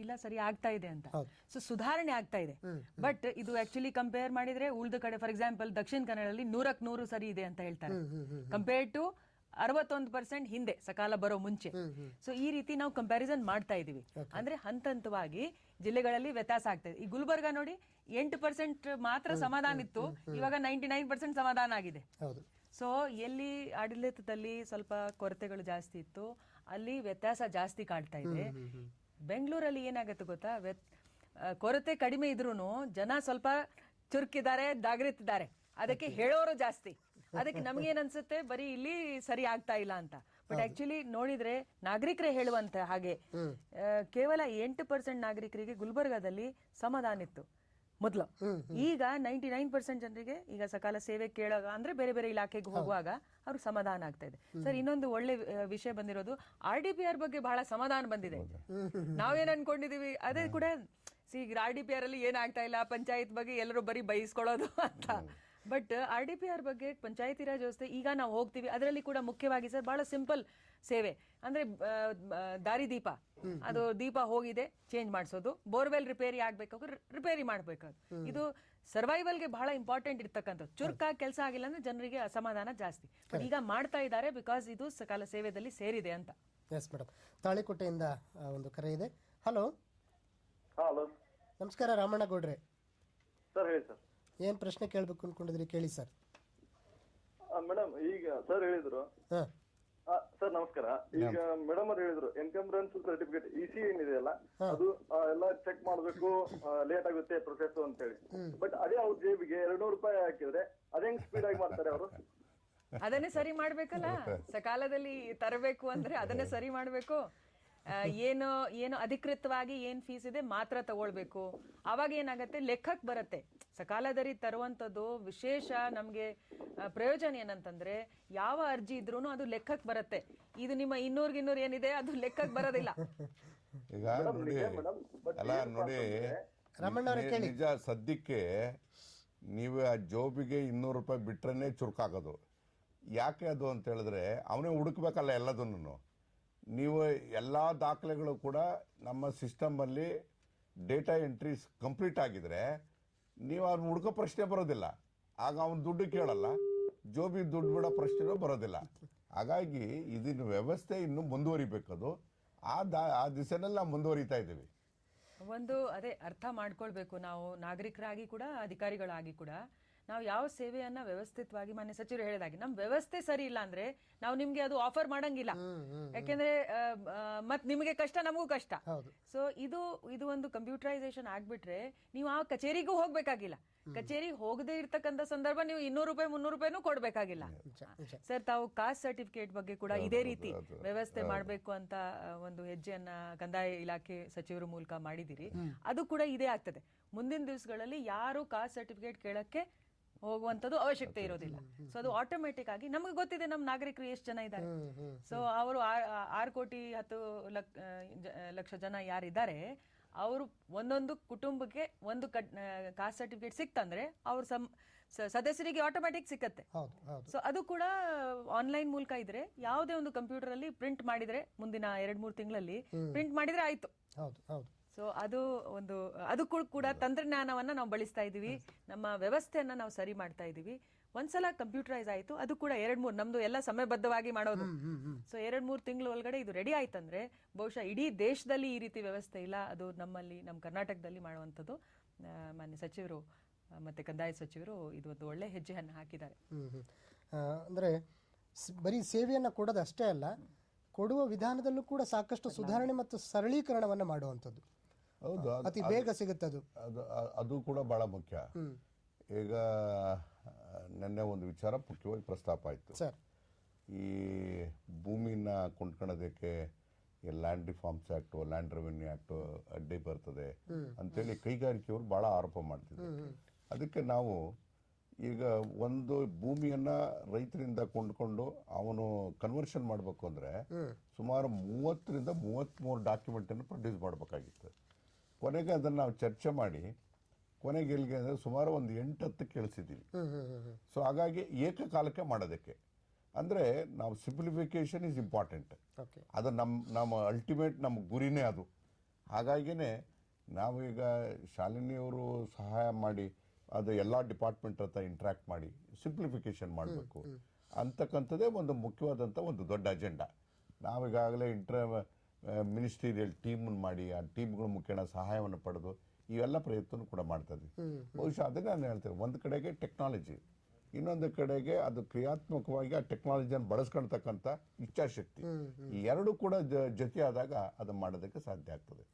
ಇಲ್ಲ ಸರಿ ಆಗ್ತಾ ಇದೆ ಅಂತ. ಸೊ ಸುಧಾರಣೆ ಆಗ್ತಾ ಇದೆ. ಬಟ್ ಇದು ಆಕ್ಚುಲಿ ಕಂಪೇರ್ ಮಾಡಿದ್ರೆ ಉಳಿದ ಕಡೆ ಫಾರ್ ಎಕ್ಸಾಂಪಲ್ ದಕ್ಷಿಣ ಕನ್ನಡದಲ್ಲಿ 100% ಸರಿ ಇದೆ ಅಂತ ಹೇಳ್ತಾರೆ ಕಂಪೇರ್ ಟು 61% ಹಿಂದೆ ಸಕಾಲ ಬರೋ ಮುಂಚೆ. ಸೊ ಈ ರೀತಿ ನಾವು ಕಂಪ್ಯಾರಿಸನ್ ಮಾಡ್ತಾ ಇದೀವಿ. ಅಂದ್ರೆ ಹಂತ ಹಂತವಾಗಿ ಜಿಲ್ಲೆಗಳಲ್ಲಿ ವ್ಯತ್ಯಾಸ ಆಗ್ತಾ ಇದೆ. ಈ ಗುಲ್ಬರ್ಗ ನೋಡಿ 8% ಮಾತ್ರ ಸಮಾಧಾನ ಇತ್ತು, ಇವಾಗ 99% ಸಮಾಧಾನ ಆಗಿದೆ. ಸೊ ಎಲ್ಲಿ ಆಡಳಿತದಲ್ಲಿ ಸ್ವಲ್ಪ ಕೊರತೆಗಳು ಜಾಸ್ತಿ ಇತ್ತು ಅಲ್ಲಿ ವ್ಯತ್ಯಾಸ ಜಾಸ್ತಿ ಕಾಡ್ತಾ ಇದೆ. ಬೆಂಗಳೂರಲ್ಲಿ ಏನಾಗತ್ತೆ ಗೊತ್ತಾ, ಕೊರತೆ ಕಡಿಮೆ ಇದ್ರೂನು ಜನ ಸ್ವಲ್ಪ ಚುರುಕಿದ್ದಾರೆ, ಜಾಗೃತಿದ್ದಾರೆ, ಅದಕ್ಕೆ ಹೇಳೋರು ಜಾಸ್ತಿ. ಅದಕ್ಕೆ ನಮ್ಗೇನ್ ಅನ್ಸುತ್ತೆ ಬರೀ ಇಲ್ಲಿ ಸರಿ ಆಗ್ತಾ ಇಲ್ಲ ಅಂತ. ಬಟ್ ಆಕ್ಚುಲಿ ನೋಡಿದ್ರೆ ನಾಗರಿಕರೇ ಹೇಳುವಂತ ಹಾಗೆ ಕೇವಲ 8% ನಾಗರಿಕರಿಗೆ ಗುಲ್ಬರ್ಗಾದಲ್ಲಿ ಸಮಾಧಾನ ಇತ್ತು ಮೊದಲು. ಈಗ 99% ಜನರಿಗೆ ಈಗ ಸಕಾಲ ಸೇವೆ ಕೇಳಾಗ ಅಂದ್ರೆ ಬೇರೆ ಬೇರೆ ಇಲಾಖೆಗೆ ಹೋಗುವಾಗ ಅವ್ರಿಗೆ ಸಮಾಧಾನ ಆಗ್ತಾ ಇದೆ. ಸರ್ ಇನ್ನೊಂದು ಒಳ್ಳೆ ವಿಷಯ ಬಂದಿರೋದು RDPR ಬಗ್ಗೆ ಬಹಳ ಸಮಾಧಾನ ಬಂದಿದೆ. ನಾವೇನ್ ಅನ್ಕೊಂಡಿದೀವಿ ಅದೇ ಕೂಡ RDPR ಅಲ್ಲಿ ಏನಾಗ್ತಾ ಇಲ್ಲ, ಪಂಚಾಯತ್ ಬಗ್ಗೆ ಎಲ್ಲರೂ ಬರೀ ಬಯಸ್ಕೊಳ್ಳೋದು ಅಂತ. ಬಟ್ RDPR ಬಗ್ಗೆ ಪಂಚಾಯತಿ ರಾಜ್ ವ್ಯವಸ್ಥೆ ಈಗ ನಾವು ಹೋಗ್ತೀವಿ, ಅದರಲ್ಲಿ ಕೂಡ ಮುಖ್ಯವಾಗಿ ಸರ್ ಬಹಳ ಸಿಂಪಲ್ ಸೇವೆ ಅಂದ್ರೆ ದಾರಿ ದೀಪ, ಅದು ದೀಪ ಹೋಗಿದೆ ಚೇಂಜ್ ಮಾಡಿಸೋದು, ಬೋರ್ವೆಲ್ ರಿಪೇರಿ ಆಗ್ಬೇಕಾದ್ರೆ ರಿಪೇರಿ ಮಾಡ್ಬೇಕಾದ್ರು. ಇದು ಸರ್ವೈವಲ್ಗೆ ಬಹಳ ಇಂಪಾರ್ಟೆಂಟ್ ಇರ್ತಕ್ಕಂಥದ್ದು. ಚುರುಕಾಗಿ ಕೆಲಸ ಆಗಿಲ್ಲ ಅಂದ್ರೆ ಜನರಿಗೆ ಅಸಮಾಧಾನ ಜಾಸ್ತಿ. ಬಟ್ ಈಗ ಮಾಡ್ತಾ ಇದ್ದಾರೆ ಬಿಕಾಸ್ ಇದು ಸಕಾಲ ಸೇವೆದಲ್ಲಿ ಸೇರಿದೆ ಅಂತ. ಎಸ್ ಮೇಡಮ್, ತಾಳಿಕೋಟೆಯಿಂದ ಒಂದು ಕರೆ ಇದೆ. ಹಲೋ ಹಲೋ, ನಮಸ್ಕಾರ ರಾಮಣ್ಣ ಗೌಡ್ರೆ. ಸರ್ ಹೇಳಿ ಸರ್. ಏನ್ ಪ್ರಶ್ನೆ ಕೇಳ್ಬೇಕು ಅನ್ಕೊಂಡಿದ್ರಿ ಕೇಳಿ ಸರ್. ಮೇಡಮ್ ಈಗ ಸರ್ ಹೇಳಿದ್ರು ಸರ್ ನಮಸ್ಕಾರ. ಈಗ ಮೇಡಮ್ ಅವ್ರು ಹೇಳಿದ್ರು ಎನ್ಕಂಬ್ರೆನ್ಸ್ ಸರ್ಟಿಫಿಕೇಟ್ EC ಏನಿದೆಯಲ್ಲ ಅದು ಎಲ್ಲ ಚೆಕ್ ಮಾಡ್ಬೇಕು, ಲೇಟ್ ಆಗುತ್ತೆ ಪ್ರೊಸೆಸ್ ಅಂತ ಹೇಳಿ. ಬಟ್ ಅದೇ ಅವ್ರ ಜೇಬಿಗೆ 200 ರೂಪಾಯಿ ಹಾಕಿದ್ರೆ ಅದೇಂಗ್ ಸ್ಪೀಡ್ ಆಗಿ ಮಾಡ್ತಾರೆ ಅವರು? ಅದನ್ನೇ ಸರಿ ಮಾಡ್ಬೇಕಲ್ಲ, ಸಕಾಲದಲ್ಲಿ ತರಬೇಕು ಅಂದ್ರೆ ಅದನ್ನೇ ಸರಿ ಮಾಡ್ಬೇಕು. ಏನು ಏನು ಅಧಿಕೃತವಾಗಿ ಏನ್ ಫೀಸ್ ಇದೆ ಮಾತ್ರ ತಗೊಳ್ಬೇಕು. ಅವಾಗ ಏನಾಗತ್ತೆ ಲೆಕ್ಕಕ್ಕೆ ಬರುತ್ತೆ. ಸಕಾಲದಲ್ಲಿ ತರುವಂತದ್ದು ವಿಶೇಷ ನಮ್ಗೆ ಪ್ರಯೋಜನ ಏನಂತಂದ್ರೆ ಯಾವ ಅರ್ಜಿ ಇದ್ರೂ ಅದು ಲೆಕ್ಕಕ್ಕೆ ಬರುತ್ತೆ. ಇದು ನಿಮ್ಮ 200 ಏನಿದೆ ಅದು ಲೆಕ್ಕಕ್ಕೆ ಬರೋದಿಲ್ಲ. ಈಗ ನೋಡಿ ಅಲ್ಲ ನೋಡಿ ನಿಜ, ಸದ್ಯಕ್ಕೆ ನೀವು ಆ ಜೋಬಿಗೆ 200 ರೂಪಾಯಿ ಬಿಟ್ರೇನೆ ಚುರುಕಾಗೋದು. ಯಾಕೆ ಅದು ಅಂತ ಹೇಳಿದ್ರೆ ಅವನೇ ಹುಡುಕ್ಬೇಕಲ್ಲ ಎಲ್ಲದನ್ನು. ನೀವು ಎಲ್ಲ ದಾಖಲೆಗಳು ಕೂಡ ನಮ್ಮ ಸಿಸ್ಟಮಲ್ಲಿ ಡೇಟಾ ಎಂಟ್ರೀಸ್ ಕಂಪ್ಲೀಟ್ ಆಗಿದ್ರೆ ನೀವು ಅವ್ನು ಹುಡುಕೋ ಪ್ರಶ್ನೆ ಬರೋದಿಲ್ಲ. ಆಗ ಅವನು ದುಡ್ಡು ಕೇಳಲ್ಲ, ಜೋಬಿ ದುಡ್ಡು ಬಿಡೋ ಪ್ರಶ್ನೆನೂ ಬರೋದಿಲ್ಲ. ಹಾಗಾಗಿ ಇದನ್ನ ವ್ಯವಸ್ಥೆ ಇನ್ನು ಮುಂದುವರಿಬೇಕದು. ಆ ದಿಸೆನಲ್ಲಿ ನಾವು ಮುಂದುವರಿತಾ ಇದ್ದೀವಿ. ಒಂದು ಅದೇ ಅರ್ಥ ಮಾಡ್ಕೊಳ್ಬೇಕು ನಾವು ನಾಗರಿಕರಾಗಿ ಕೂಡ ಅಧಿಕಾರಿಗಳಾಗಿ ಕೂಡ ನಾವು ಯಾವ ಸೇವೆಯನ್ನ ವ್ಯವಸ್ಥಿತವಾಗಿ ಮಾನ್ಯ ಸಚಿವರು ಹೇಳಿದಾಗೆ ನಮ್ ವ್ಯವಸ್ಥೆ ಸರಿ ಇಲ್ಲ ಅಂದ್ರೆ ನಾವು ನಿಮ್ಗೆ ಅದು ಆಫರ್ ಮಾಡಂಗಿಲ್ಲ. ಯಾಕೆಂದ್ರೆ ಮತ್ ನಿಮ್ಗೆ ಕಷ್ಟ ನಮಗೂ ಕಷ್ಟ. ಸೊ ಇದು ಒಂದು ಕಂಪ್ಯೂಟರೈಸೇಷನ್ ಆಗ್ಬಿಟ್ರೆ ನೀವು ಆ ಕಚೇರಿಗೂ ಹೋಗ್ಬೇಕಾಗಿಲ್ಲ. ಕಚೇರಿ ಹೋಗದೆ ಇರ್ತಕ್ಕಂಥ ಸಂದರ್ಭ ನೀವು 200 ರೂಪಾಯಿ 300 ರೂಪಾಯಿನೂ ಕೊಡ್ಬೇಕಾಗಿಲ್ಲ. ಸರ್ ತಾವು ಕಾಸ್ಟ್ ಸರ್ಟಿಫಿಕೇಟ್ ಬಗ್ಗೆ ಕೂಡ ಇದೇ ರೀತಿ ವ್ಯವಸ್ಥೆ ಮಾಡ್ಬೇಕು ಅಂತ ಒಂದು ಹೆಜ್ಜೆಯನ್ನ ಕಂದಾಯ ಇಲಾಖೆ ಸಚಿವರ ಮೂಲಕ ಮಾಡಿದಿರಿ. ಅದು ಕೂಡ ಇದೇ ಆಗ್ತದೆ. ಮುಂದಿನ ದಿವಸಗಳಲ್ಲಿ ಯಾರು ಕಾಸ್ಟ್ ಸರ್ಟಿಫಿಕೇಟ್ ಕೇಳಕ್ಕೆ ಹೋಗುವಂತದ್ದು ಅವಶ್ಯಕತೆ ಇರೋದಿಲ್ಲ. ಸೊ ಅದು ಆಟೋಮೆಟಿಕ್ ಆಗಿ ನಮ್ಗೆ ಗೊತ್ತಿದೆ ನಮ್ಮ ನಾಗರಿಕರು ಎಷ್ಟು ಜನ ಇದ್ದಾರೆ. ಸೊ ಅವರು 6 ಕೋಟಿ 10 ಲಕ್ಷ ಜನ ಯಾರಿದ್ದಾರೆ ಅವರು ಒಂದೊಂದು ಕುಟುಂಬಕ್ಕೆ ಒಂದು ಕಾಸ್ಟ್ ಸರ್ಟಿಫಿಕೇಟ್ ಸಿಕ್ತಂದ್ರೆ ಅವ್ರ ಸದಸ್ಯರಿಗೆ ಆಟೋಮ್ಯಾಟಿಕ್ ಸಿಕ್ಕತ್ತೆ. ಸೊ ಅದು ಕೂಡ ಆನ್ಲೈನ್ ಮೂಲಕ ಇದ್ರೆ ಯಾವುದೇ ಒಂದು ಕಂಪ್ಯೂಟರ್ ಅಲ್ಲಿ ಪ್ರಿಂಟ್ ಮಾಡಿದ್ರೆ ಮುಂದಿನ 2-3 ತಿಂಗಳಲ್ಲಿ ಪ್ರಿಂಟ್ ಮಾಡಿದ್ರೆ ಆಯ್ತು. ಸೊ ಅದು ಕೂಡ ತಂತ್ರಜ್ಞಾನವನ್ನ ನಾವು ಬಳಸ್ತಾ ಇದೀವಿ, ನಮ್ಮ ವ್ಯವಸ್ಥೆಯನ್ನ ನಾವು ಸರಿ ಮಾಡ್ತಾ ಇದೀವಿ. ಒಂದ್ಸಲ ಕಂಪ್ಯೂಟರೈಸ್ ಆಯ್ತು, ಅದು ಕೂಡ 2-3 ನಮ್ದು ಎಲ್ಲ ಸಮಯಬದ್ಧವಾಗಿ ಮಾಡೋದು. ಸೊ 2-3 ತಿಂಗಳ ಒಳಗಡೆ ಇದು ರೆಡಿ ಆಯ್ತಂದ್ರೆ ಬಹುಶಃ ಇಡೀ ದೇಶದಲ್ಲಿ ಈ ರೀತಿ ವ್ಯವಸ್ಥೆ ಇಲ್ಲ. ಅದು ನಮ್ಮ ಕರ್ನಾಟಕದಲ್ಲಿ ಮಾಡುವಂಥದ್ದು. ಮಾನ್ಯ ಸಚಿವರು ಮತ್ತೆ ಕಂದಾಯ ಸಚಿವರು ಇದು ಒಂದು ಒಳ್ಳೆ ಹೆಜ್ಜೆಯನ್ನು ಹಾಕಿದ್ದಾರೆ. ಅಂದ್ರೆ ಬರೀ ಸೇವೆಯನ್ನ ಕೊಡೋದು ಅಷ್ಟೇ ಅಲ್ಲ, ಕೊಡುವ ವಿಧಾನದಲ್ಲೂ ಕೂಡ ಸಾಕಷ್ಟು ಸುಧಾರಣೆ ಮತ್ತು ಸರಳೀಕರಣವನ್ನ ಮಾಡುವಂಥದ್ದು. ಹೌದು, ಅತಿ ಬೇಗ ಸಿಗುತ್ತೆ. ಅದು ಕೂಡ ಬಹಳ ಮುಖ್ಯ. ಈಗ ನೆನ್ನೆ ಒಂದು ವಿಚಾರ ಮುಖ್ಯವಾಗಿ ಪ್ರಸ್ತಾಪ ಆಯ್ತು. ಈ ಭೂಮಿನ ಕೊಂಡ್ಕೊಳ್ಳೋದಕ್ಕೆ land reforms act, land revenue act ಅಡ್ಡಿ ಬರ್ತದೆ ಅಂತೇಳಿ ಕೈಗಾರಿಕೆಯವರು ಬಹಳ ಆರೋಪ ಮಾಡ್ತಿದ್ರು. ಅದಕ್ಕೆ ನಾವು ಈಗ ಒಂದು ಭೂಮಿಯನ್ನ ರೈತರಿಂದ ಕೊಂಡ್ಕೊಂಡು ಅವನು ಕನ್ವರ್ಷನ್ ಮಾಡಬೇಕು ಅಂದ್ರೆ ಸುಮಾರು 30ರಿಂದ 33 ಡಾಕ್ಯುಮೆಂಟ್ ಅನ್ನು ಪ್ರೊಡ್ಯೂಸ್ ಮಾಡಬೇಕಾಗಿತ್ತು. ಕೊನೆಗೆ ಅದನ್ನು ನಾವು ಚರ್ಚೆ ಮಾಡಿ ಕೊನೆಗೆ ಎಲ್ಲಿಗೆ ಅಂದರೆ ಸುಮಾರು ಒಂದು 8-10 ಕೇಳಿಸಿದ್ದೀವಿ. ಸೊ ಹಾಗಾಗಿ ಏಕಕಾಲಕ್ಕೆ ಮಾಡೋದಕ್ಕೆ ಅಂದರೆ ನಾವು ಸಿಂಪ್ಲಿಫಿಕೇಶನ್ ಇಸ್ ಇಂಪಾರ್ಟೆಂಟ್. ಅದು ನಮ್ಮ ಅಲ್ಟಿಮೇಟ್ ನಮ್ಮ ಗುರಿನೇ ಅದು. ಹಾಗಾಗಿನೇ ನಾವೀಗ ಶಾಲಿನಿಯವರು ಸಹಾಯ ಮಾಡಿ ಅದು ಎಲ್ಲ ಡಿಪಾರ್ಟ್ಮೆಂಟ್ ಹತ್ರ ಇಂಟ್ರ್ಯಾಕ್ಟ್ ಮಾಡಿ ಸಿಂಪ್ಲಿಫಿಕೇಶನ್ ಮಾಡಬೇಕು ಅಂತಕ್ಕಂಥದ್ದೇ ಒಂದು ಮುಖ್ಯವಾದಂಥ ಒಂದು ದೊಡ್ಡ ಅಜೆಂಡಾ. ನಾವೀಗಾಗಲೇ ಮಿನಿಸ್ಟ್ರಿಯಲ್ ಟೀಮನ್ನು ಮಾಡಿ ಆ ಟೀಮ್ಗಳ ಮುಖೇನ ಸಹಾಯವನ್ನು ಪಡೆದು ಇವೆಲ್ಲ ಪ್ರಯತ್ನ ಕೂಡ ಮಾಡ್ತಾ ಇದ್ವಿ. ಬಹುಶಃ ಅದನ್ನೇ ನಾನು ಹೇಳ್ತೇನೆ, ಒಂದು ಕಡೆಗೆ ಟೆಕ್ನಾಲಜಿ, ಇನ್ನೊಂದು ಕಡೆಗೆ ಅದು ಕ್ರಿಯಾತ್ಮಕವಾಗಿ ಆ ಟೆಕ್ನಾಲಜಿಯನ್ನು ಬಳಸ್ಕೊಳ್ತಕ್ಕಂಥ ಇಚ್ಛಾಶಕ್ತಿ, ಈ ಎರಡು ಕೂಡ ಜೊತೆಯಾದಾಗ ಅದು ಮಾಡೋದಕ್ಕೆ ಸಾಧ್ಯ ಆಗ್ತದೆ.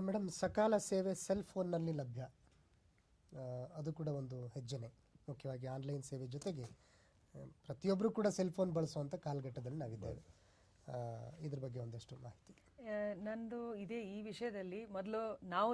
ಮೇಡಮ್, ಸಕಾಲ ಸೇವೆ ಸೆಲ್ ಫೋನ್ನಲ್ಲಿ ಲಭ್ಯ, ಅದು ಕೂಡ ಒಂದು ಹೆಜ್ಜೆನೆ. ಮುಖ್ಯವಾಗಿ ಆನ್ಲೈನ್ ಸೇವೆ ಜೊತೆಗೆ ಪ್ರತಿಯೊಬ್ಬರು ಕೂಡ ಸೆಲ್ ಫೋನ್ ಬಳಸುವಂಥ ಕಾಲಘಟ್ಟದಲ್ಲಿ ನಾವಿದ್ದೇವೆ. ಇದ್ರ ಬಗ್ಗೆ ಒಂದಷ್ಟು ಮಾಹಿತಿ. ನಂದು ಇದೆ ಈ ವಿಷಯದಲ್ಲಿ. ಮೊದಲು ನಾವು